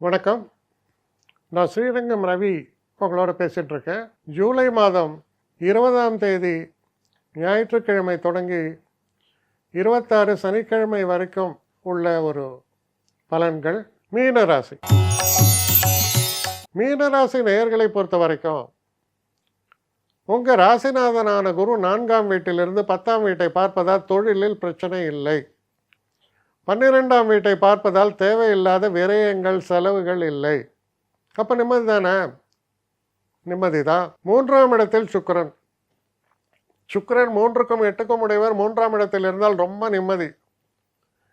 வணக்கம். நான் ஸ்ரீரங்கம் ரவி உங்களோட பேசிகிட்டு இருக்கேன். ஜூலை மாதம் 20ஆம் தேதி ஞாயிற்றுக்கிழமை தொடங்கி 26 சனிக்கிழமை வரைக்கும் உள்ள ஒரு பலன்கள். மீனராசி நேயர்களை பொறுத்த வரைக்கும் உங்கள் ராசிநாதனான குரு 4ஆம் வீட்டிலிருந்து 10ஆம் வீட்டை பார்ப்பதால் தொழிலில் பிரச்சனை இல்லை. 12ஆம் வீட்டை பார்ப்பதால் தேவையில்லாத விரயங்கள், செலவுகள் இல்லை. அப்போ நிம்மதி தானே? நிம்மதி தான். 3ஆம் இடத்தில் சுக்கிரன் 3க்கும் 8க்கும் உடையவர் 3ஆம் இடத்தில் இருந்தால் ரொம்ப நிம்மதி.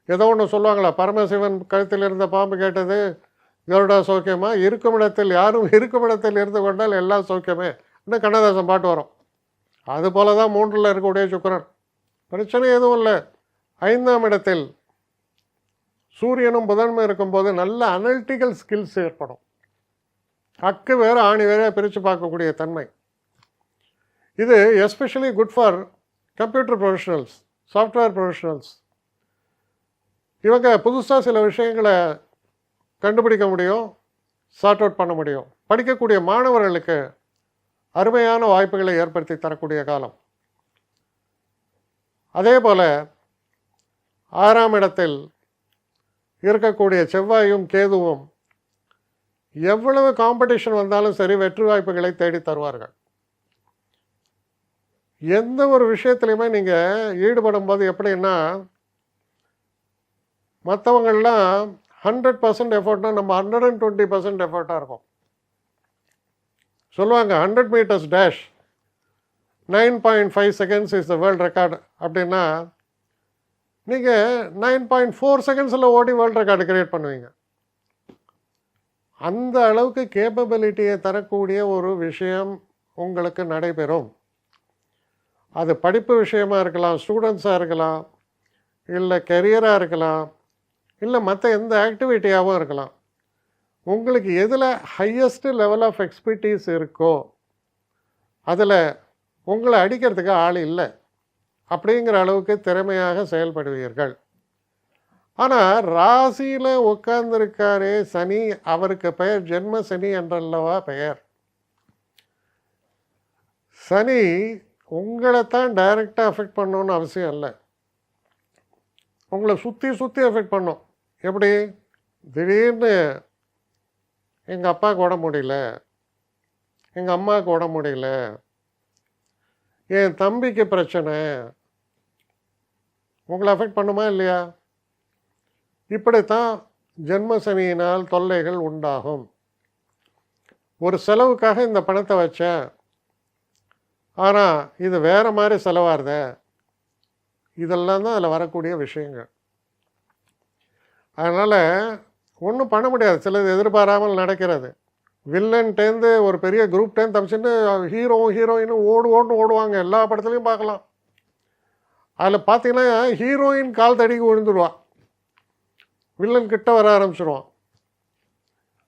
ஏதோ ஒன்று சொல்லுவாங்களா, பரமசிவன் கழுத்தில் இருந்த பாம்பு கேட்டது கருடா சௌக்கியமா, இருக்கும் இடத்தில் யாரும் இருக்கும் இடத்தில் இருந்து கொண்டால் எல்லாம் சௌக்கியமே இன்னும் கண்ணதாசன் பாட்டு வரும். அதுபோல தான் 3ல் இருக்கக்கூடிய சுக்கிரன். பிரச்சனை எதுவும் இல்லை. 5ஆம் இடத்தில் சூரியனும் புதனும் இருக்கும்போது நல்ல அனலிட்டிக்கல் ஸ்கில்ஸ் ஏற்படும். அக்கு வேறு ஆணி வேறு பிரித்து பார்க்கக்கூடிய தன்மை. இது especially good for computer professionals, software professionals. இவங்க புதுசாக சில விஷயங்களை கண்டுபிடிக்க முடியும், சார்ட் அவுட் பண்ண முடியும். படிக்கக்கூடிய மாணவர்களுக்கு அருமையான வாய்ப்புகளை ஏற்படுத்தி தரக்கூடிய காலம். அதே போல் 6ஆம் இடத்தில் இருக்கக்கூடிய செவ்வாயும் கேதுவும் எவ்வளவு காம்படிஷன் வந்தாலும் சரி வெற்றி வாய்ப்புகளை தேடி தருவார்கள். எந்த ஒரு விஷயத்துலையுமே நீங்கள் ஈடுபடும் போது எப்படின்னா, மற்றவங்கள்லாம் 100% எஃபர்ட்னா நம்ம 120% எஃபர்ட்டாக இருக்கும். சொல்லுவாங்க 100 metres dash 9.5 seconds is the world record அப்படின்னா, நீங்கள் 9.4 செகண்ட்ஸில் ஓடி வேர்ல்டு ரெக்கார்டு கிரியேட் பண்ணுவீங்க. அந்த அளவுக்கு கேப்பபிலிட்டியை தரக்கூடிய ஒரு விஷயம் உங்களுக்கு நடைபெறும். அது படிப்பு விஷயமாக இருக்கலாம், ஸ்டூடெண்ட்ஸாக இருக்கலாம், இல்லை கெரியராக இருக்கலாம், இல்லை மற்ற எந்த ஆக்டிவிட்டியாகவும் இருக்கலாம். உங்களுக்கு எதில் ஹையஸ்ட் லெவல் ஆஃப் எக்ஸ்பர்டீஸ் இருக்கோ அதில் உங்களை அடிக்கிறதுக்கு ஆள் இல்லை அப்படிங்கிற அளவுக்கு திறமையாக செயல்படுவீர்கள். ஆனால் ராசியில் உட்கார்ந்துருக்காரே சனி, அவருக்கு பெயர் ஜென்ம சனி என்றல்லவா பெயர். சனி உங்களை தான் டைரெக்டாக அஃபெக்ட் பண்ணணுன்னு அவசியம் இல்லை. உங்களை சுற்றி அஃபெக்ட் பண்ணும். எப்படி? திடீர்னு எங்கள் அப்பாவுக்கு உடம்பு முடியல, எங்கள் அம்மாவுக்கு உடம்பு முடியல, என் தம்பிக்கு பிரச்சனை, உங்களை அஃபெக்ட் பண்ணுமா இல்லையா? இப்படித்தான் ஜென்ம சனியினால் தொல்லைகள் உண்டாகும். ஒரு செலவுக்காக இந்த பணத்தை வச்சேன், ஆனால் இது வேறு மாதிரி செலவாகுத, இதெல்லாம் தான் அதில் வரக்கூடிய விஷயங்கள். அதனால் ஒன்றும் பண்ண முடியாது. சிலது எதிர்பாராமல் நடக்கிறது. வில்லன்ட்டேருந்து ஒரு பெரிய குரூப்டேருந்து தப்பிச்சுட்டு ஹீரோயினும் ஓடுவாங்க. எல்லா படத்துலையும் பார்க்கலாம். அதில் பார்த்தீங்கன்னா ஹீரோயின் கால் தடிக்கு விழுந்துடுவான், வில்லன் கிட்ட வர ஆரம்பிச்சிடுவான்.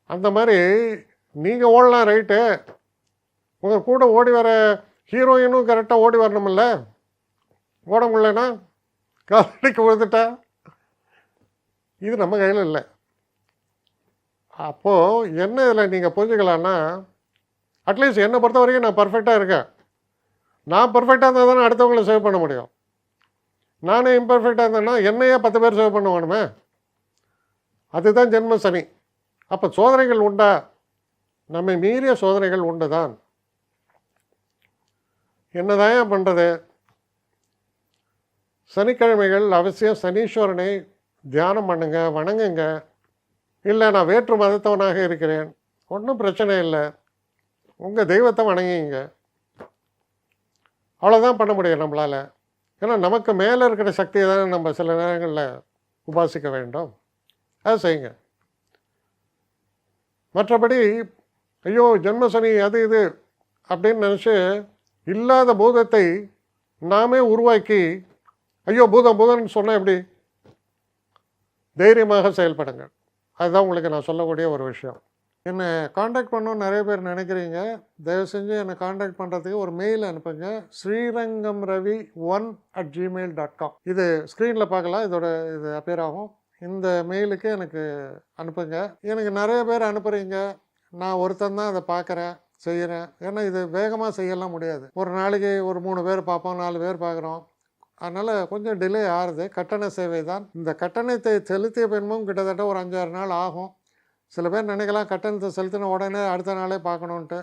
அந்த மாதிரி நீங்கள் ஓடலாம் ரைட்டு, உங்கள் கூட ஓடி வர ஹீரோயினும் கரெக்டாக ஓடி வரணுமில்ல. ஓட முடியலன்னா கால் தடிக்கு விழுந்துட்டா இது நம்ம கையில் இல்லை. அப்போது என்ன இதில் நீங்கள் புரிஞ்சுக்கலான்னா, அட்லீஸ்ட் என்னை பொறுத்த வரைக்கும் நான் பர்ஃபெக்டாக இருக்கேன். நான் பர்ஃபெக்டாக இருந்தால் தானே அடுத்தவங்களை சேவ் பண்ண முடியும். நானே இம்பர்ஃபெக்டாக இருந்தேன்னா என்னையே 10 பேர் சேவ் பண்ண வேணுமே. அதுதான் ஜென்ம சனி. அப்போ சோதனைகள் உண்டா? நம்மை மீறிய சோதனைகள் உண்டு தான். என்னதான் பண்ணுறது? சனிக்கிழமைகள் அவசியம் சனீஸ்வரனை தியானம் பண்ணுங்க, வணங்குங்க. இல்லை நான் வேற்று மதத்தவனாக இருக்கிறேன், ஒன்றும் பிரச்சனை இல்லை, உங்கள் தெய்வத்தை வணங்கிங்க. அவ்வளோதான் பண்ண முடியும் நம்மளால். ஏன்னா நமக்கு மேலே இருக்கிற சக்தியை தானே நம்ம சில நேரங்களில் உபாசிக்க வேண்டும். அதை செய்யுங்க. மற்றபடி ஐயோ ஜென்மசனி அது இது அப்படின்னு நினச்சி இல்லாத பூதத்தை நாமே உருவாக்கி ஐயோ பூதம்னு சொன்னால் எப்படி? தைரியமாக செயல்படுங்க. அதுதான் உங்களுக்கு நான் சொல்லக்கூடிய ஒரு விஷயம். என்னை காண்டாக்ட் பண்ணணும்னு நிறைய பேர் நினைக்கிறீங்க. தயவு செஞ்சு என்னை காண்டாக்ட் பண்ணுறதுக்கு ஒரு மெயில் அனுப்புங்க. srirangamravi1@gmail.com. இது ஸ்க்ரீனில் பார்க்கலாம், இது அப்பியர் ஆகும். இந்த மெயிலுக்கு எனக்கு அனுப்புங்க. எனக்கு நிறைய பேர் அனுப்புகிறீங்க, நான் ஒருத்தன் தான் அதை பார்க்குறேன், செய்கிறேன். ஏன்னா இது வேகமாக செய்யலாம் முடியாது. ஒரு நாளைக்கு ஒரு 3 பேர் பார்ப்போம், 4 பேர் பார்க்குறோம். அதனால் கொஞ்சம் டிலே ஆகுது. கட்டண சேவை தான். இந்த கட்டணத்தை செலுத்திய பின்பும் கிட்டத்தட்ட ஒரு 5-6 நாள் ஆகும். சில பேர் நினைக்கலாம் கட்டணத்தை செலுத்தின உடனே அடுத்த நாளே பார்க்கணுன்ட்டு.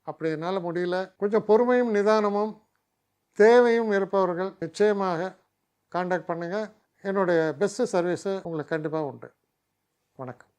அப்படி என்னால் முடியல. கொஞ்சம் பொறுமையும் நிதானமும் தேவையும் இருப்பவர்கள் நிச்சயமாக காண்டாக்ட் பண்ணுங்கள். என்னுடைய பெஸ்ட்டு சர்வீஸு உங்களுக்கு கண்டிப்பாக உண்டு. வணக்கம்.